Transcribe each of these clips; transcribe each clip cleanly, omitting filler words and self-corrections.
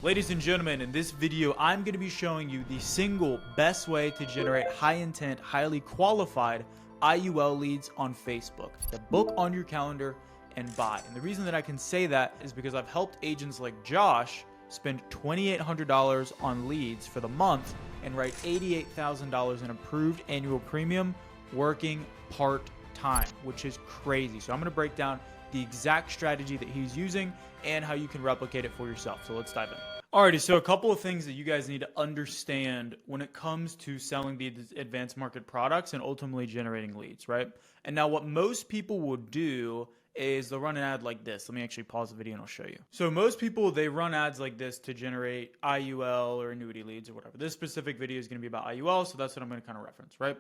Ladies and gentlemen, in this video, I'm going to be showing you the single best way to generate high intent, highly qualified IUL leads on Facebook. To book on your calendar and buy. And the reason that I can say that is because I've helped agents like Josh spend $2,800 on leads for the month and write $88,000 in approved annual premium working part-time, which is crazy. So I'm going to break down the exact strategy that he's using and how you can replicate it for yourself. So let's dive in. Alrighty, so a couple of things that you guys need to understand when it comes to selling the advanced market products and ultimately generating leads, right? And now what most people will do is they'll run an ad like this. Let me actually pause the video and I'll show you. So most people, they run ads like this to generate IUL or annuity leads or whatever. This specific video is going to be about IUL, so that's what I'm going to kind of reference, right?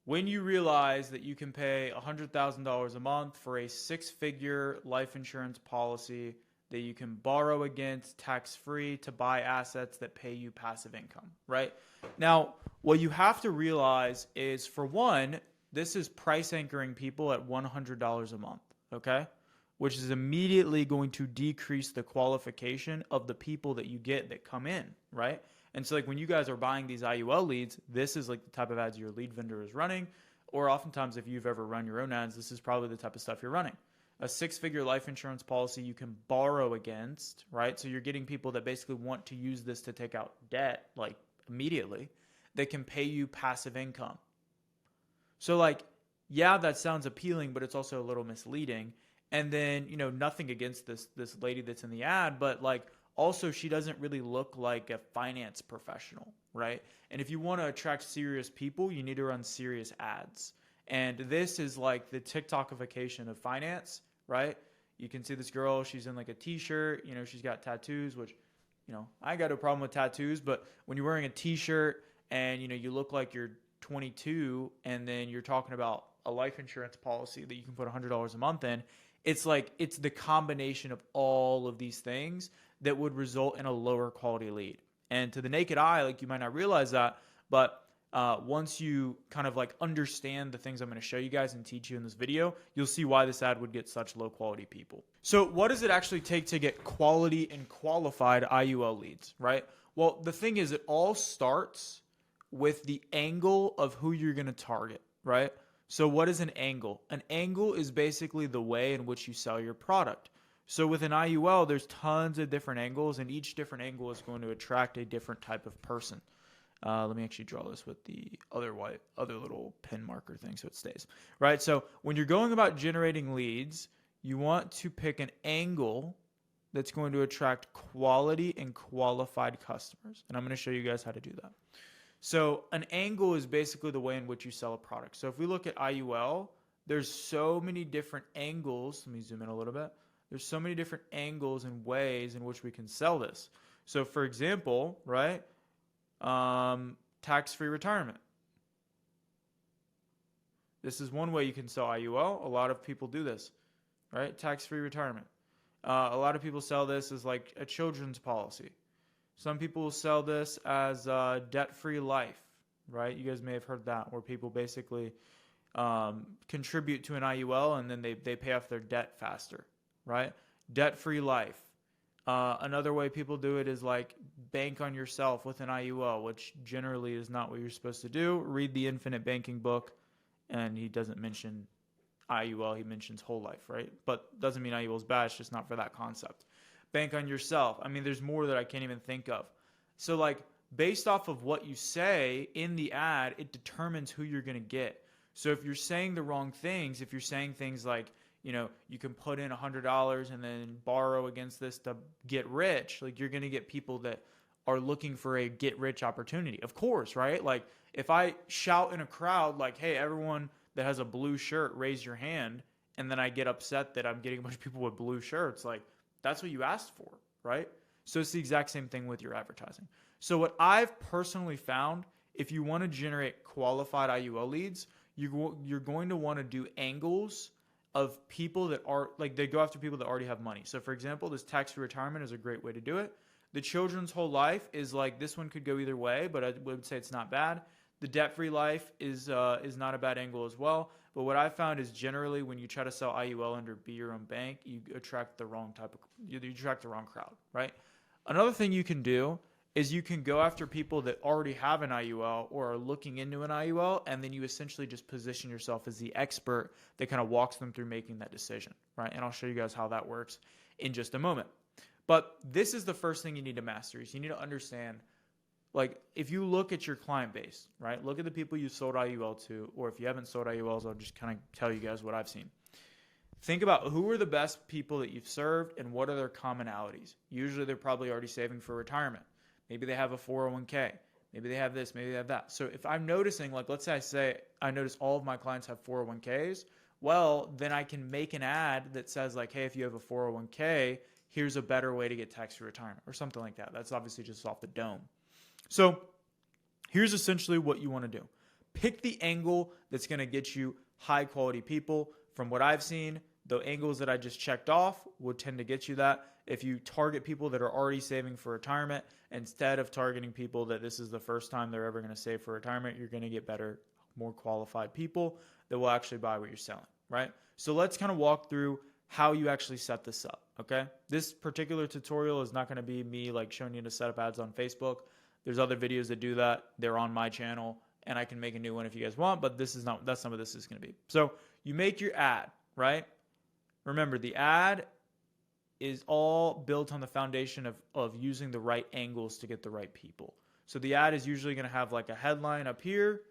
When you realize that you can pay $100,000 a month for a six-figure life insurance policy that you can borrow against tax-free to buy assets that pay you passive income, right? Now, what you have to realize is, for one, this is price anchoring people at $100 a month, okay? Which is immediately going to decrease the qualification of the people that you get that come in, right? And so like when you guys are buying these IUL leads, this is like the type of ads your lead vendor is running. Or oftentimes if you've ever run your own ads, this is probably the type of stuff you're running. A six-figure life insurance policy you can borrow against, right? So you're getting people that basically want to use this to take out debt like immediately. They can pay you passive income. So like, yeah, that sounds appealing, but it's also a little misleading. And then, you know, nothing against this lady that's in the ad, but like, also, she doesn't really look like a finance professional, right? And if you want to attract serious people, you need to run serious ads. And this is like the TikTokification of finance, right? You can see this girl, she's in like a t-shirt, you know, she's got tattoos, which, you know, I got no problem with tattoos, but when you're wearing a t-shirt and, you know, you look like you're 22 and then you're talking about a life insurance policy that you can put $100 a month in, it's like, it's the combination of all of these things that would result in a lower quality lead. And to the naked eye, like you might not realize that, but once you kind of like understand the things I'm going to show you guys and teach you in this video, you'll see why this ad would get such low quality people. So what does it actually take to get quality and qualified IUL leads, right? Well, the thing is, it all starts with the angle of who you're going to target, right? So what is an angle? An angle is basically the way in which you sell your product. So with an IUL, there's tons of different angles, and each different angle is going to attract a different type of person. Let me actually draw this with the other little pen marker thing so it stays. Right, so when you're going about generating leads, you want to pick an angle that's going to attract quality and qualified customers. And I'm going to show you guys how to do that. So an angle is basically the way in which you sell a product. So if we look at IUL, there's so many different angles. Let me zoom in a little bit. There's so many different angles and ways in which we can sell this. So for example, right, tax-free retirement. This is one way you can sell IUL. A lot of people do this, right? Tax-free retirement. A lot of people sell this as like a children's policy. Some people will sell this as debt-free life, right? You guys may have heard that, where people basically contribute to an IUL and then they pay off their debt faster. Right? Debt-free life. Another way people do it is like bank on yourself with an IUL, which generally is not what you're supposed to do. Read the Infinite Banking book, and he doesn't mention IUL. He mentions whole life, right? But doesn't mean IUL is bad. It's just not for that concept. Bank on yourself. I mean, there's more that I can't even think of. So like based off of what you say in the ad, it determines who you're going to get. So if you're saying the wrong things, if you're saying things like, you know, you can put in $100 and then borrow against this to get rich, like you're going to get people that are looking for a get rich opportunity. Of course, right? Like if I shout in a crowd like, hey, everyone that has a blue shirt, raise your hand, and then I get upset that I'm getting a bunch of people with blue shirts, like that's what you asked for, right? So it's the exact same thing with your advertising. So what I've personally found, if you want to generate qualified IUL leads, you're going to want to do angles of people that are like, they go after people that already have money. So for example, this tax-free retirement is a great way to do it. The children's whole life is like, this one could go either way, but I would say it's not bad. The debt-free life is not a bad angle as well. But what I found is generally when you try to sell IUL under be your own bank, you attract the wrong crowd, right? Another thing you can do is you can go after people that already have an IUL or are looking into an IUL, and then you essentially just position yourself as the expert that kind of walks them through making that decision, right? And I'll show you guys how that works in just a moment. But this is the first thing you need to master is you need to understand, like, if you look at your client base, right? Look at the people you sold IUL to, or if you haven't sold IULs, I'll just kind of tell you guys what I've seen. Think about who are the best people that you've served and what are their commonalities. Usually they're probably already saving for retirement. Maybe they have a 401k. Maybe they have this, maybe they have that. So if I'm noticing, like, let's say I notice all of my clients have 401ks, well, then I can make an ad that says like, hey, if you have a 401k, here's a better way to get tax-free retirement or something like that. That's obviously just off the dome. So here's essentially what you want to do. Pick the angle that's going to get you high quality people. From what I've seen, the angles that I just checked off would tend to get you that. If you target people that are already saving for retirement, instead of targeting people that this is the first time they're ever going to save for retirement, you're going to get better, more qualified people that will actually buy what you're selling, right? So let's kind of walk through how you actually set this up, okay? This particular tutorial is not going to be me like showing you to set up ads on Facebook. There's other videos that do that. They're on my channel, and I can make a new one if you guys want, but that's not what this is going to be. So you make your ad, right? Remember, the ad is all built on the foundation of using the right angles to get the right people. So the ad is usually going to have like a headline up here,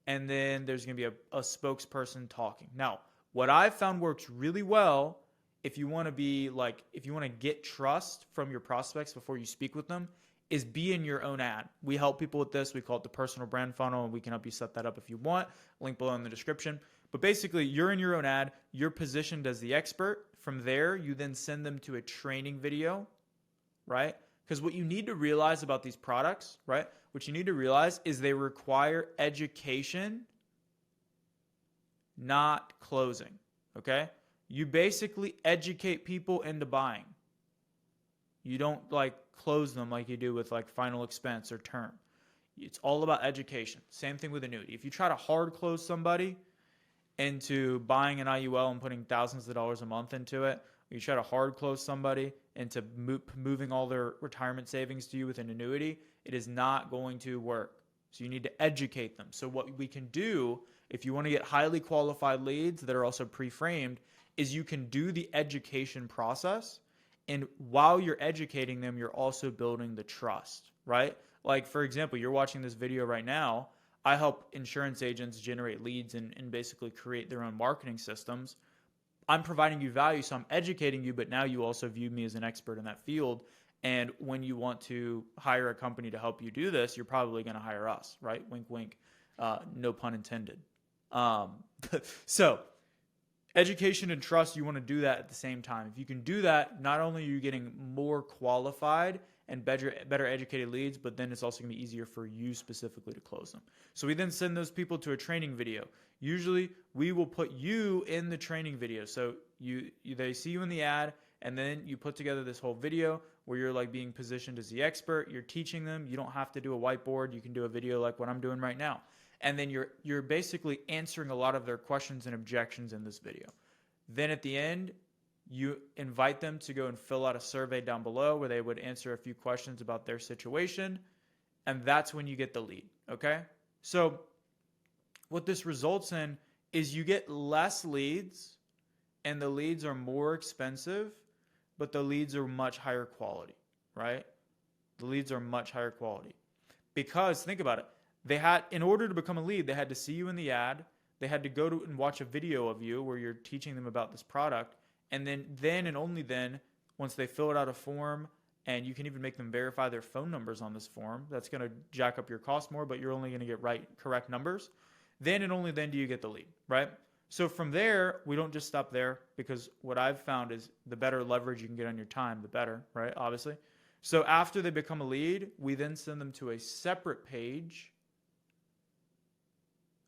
and then there's going to be a spokesperson talking. Now, what I've found works really well if you want to get trust from your prospects before you speak with them is be in your own ad. We help people with this. We call it the personal brand funnel, and we can help you set that up if you want. Link below in the description. But basically, you're in your own ad. You're positioned as the expert. From there, you then send them to a training video, right? Because what you need to realize about these products, right? What you need to realize is they require education, not closing, okay? You basically educate people into buying. You don't like close them like you do with like final expense or term. It's all about education. Same thing with annuity. If you try to hard close somebody into buying an IUL and putting thousands of dollars a month into it, or you try to hard close somebody into moving all their retirement savings to you with an annuity, it is not going to work. So you need to educate them. So what we can do, if you want to get highly qualified leads that are also pre-framed, is you can do the education process. And while you're educating them, you're also building the trust, right? Like, for example, you're watching this video right now. I help insurance agents generate leads and basically create their own marketing systems. I'm providing you value, so I'm educating you, but now you also view me as an expert in that field. And when you want to hire a company to help you do this, you're probably going to hire us, right? Wink, wink. No pun intended. So education and trust, you want to do that at the same time. If you can do that, not only are you getting more qualified and better educated leads, but then it's also going to be easier for you specifically to close them. So we then send those people to a training video. Usually we will put you in the training video. So they see you in the ad, and then you put together this whole video where you're like being positioned as the expert. You're teaching them. You don't have to do a whiteboard. You can do a video like what I'm doing right now. And then you're basically answering a lot of their questions and objections in this video. Then at the end, you invite them to go and fill out a survey down below where they would answer a few questions about their situation. And that's when you get the lead, okay? So what this results in is you get less leads, and the leads are more expensive, but the leads are much higher quality, right? The leads are much higher quality. Because think about it. In order to become a lead, they had to see you in the ad. They had to go to and watch a video of you where you're teaching them about this product. And then and only then, once they fill out a form, and you can even make them verify their phone numbers on this form, that's going to jack up your cost more, but you're only going to get correct numbers. Then and only then do you get the lead, right? So from there, we don't just stop there, because what I've found is the better leverage you can get on your time, the better, right? Obviously. So after they become a lead, we then send them to a separate page,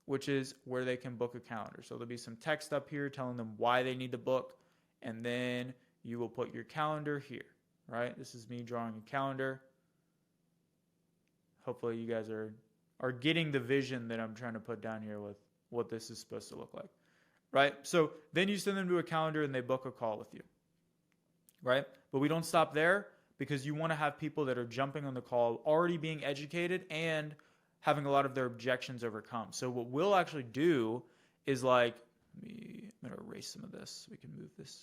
which is where they can book a calendar. So there'll be some text up here telling them why they need to book, and then you will put your calendar here, right? This is me drawing a calendar. Hopefully you guys are getting the vision that I'm trying to put down here with what this is supposed to look like, right? So then you send them to a calendar and they book a call with you, right? But we don't stop there. because you want to have people that are jumping on the call already being educated and having a lot of their objections overcome. So what we'll actually do is like, I'm going to erase some of this so we can move this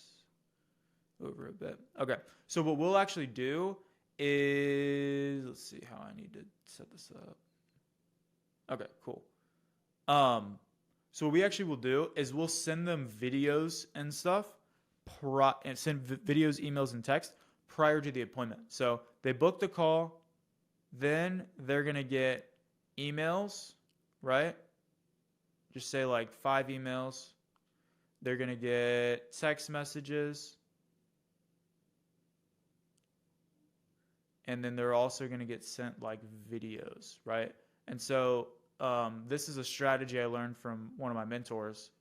over a bit. Okay, so what we'll actually do is, let's see how I need to set this up. Okay, cool. So what we actually will do is we'll send them videos and stuff, and send videos, emails, and text prior to the appointment. So they book the call, then they're going to get emails, right? Just say like 5 emails. They're going to get text messages. And then they're also going to get sent like videos, right? And so this is a strategy I learned from one of my mentors.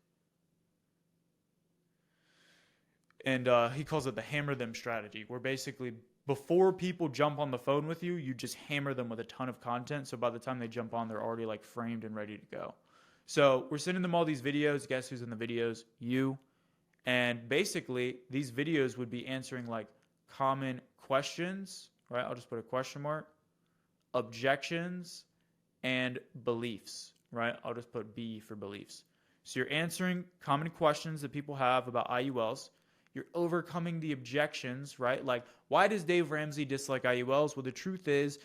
And he calls it the hammer them strategy, where basically before people jump on the phone with you, you just hammer them with a ton of content. So by the time they jump on, they're already like framed and ready to go. So we're sending them all these videos. Guess who's in the videos? You. And basically, these videos would be answering like common questions, right? I'll just put a question mark. Objections and beliefs, right? I'll just put B for beliefs. So you're answering common questions that people have about IULs. You're overcoming the objections, right? Like, why does Dave Ramsey dislike IULs? Well, the truth is,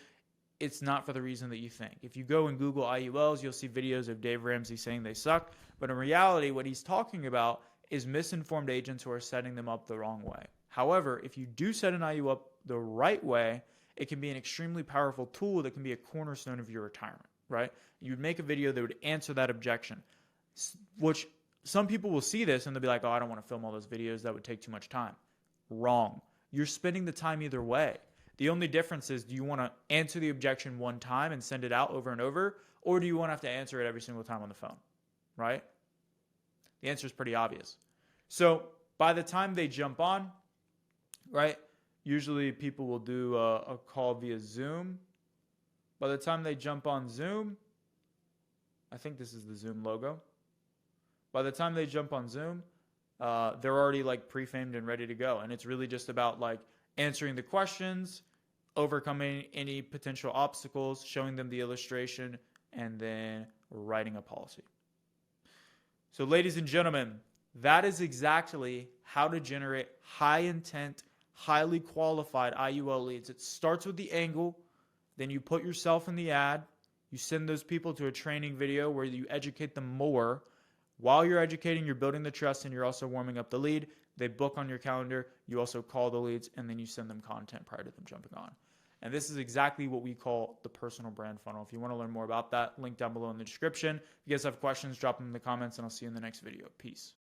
it's not for the reason that you think. If you go and Google IULs, you'll see videos of Dave Ramsey saying they suck. But in reality, what he's talking about is misinformed agents who are setting them up the wrong way. However, if you do set an IUL up the right way, it can be an extremely powerful tool that can be a cornerstone of your retirement, right? You'd make a video that would answer that objection, which some people will see this and they'll be like, oh, I don't want to film all those videos. That would take too much time. Wrong. You're spending the time either way. The only difference is, do you want to answer the objection one time and send it out over and over, or do you want to have to answer it every single time on the phone, right? The answer is pretty obvious. So by the time they jump on, right, usually people will do a call via Zoom. By the time they jump on Zoom, I think this is the Zoom logo. By the time they jump on Zoom, they're already like pre-framed and ready to go. And it's really just about like answering the questions, overcoming any potential obstacles, showing them the illustration, and then writing a policy. So ladies and gentlemen, that is exactly how to generate high intent, highly qualified IUL leads. It starts with the angle, then you put yourself in the ad, you send those people to a training video where you educate them more. While you're educating, you're building the trust and you're also warming up the lead. They book on your calendar, you also call the leads, and then you send them content prior to them jumping on. And this is exactly what we call the personal brand funnel. If you want to learn more about that, link down below in the description. If you guys have questions, drop them in the comments, and I'll see you in the next video. Peace.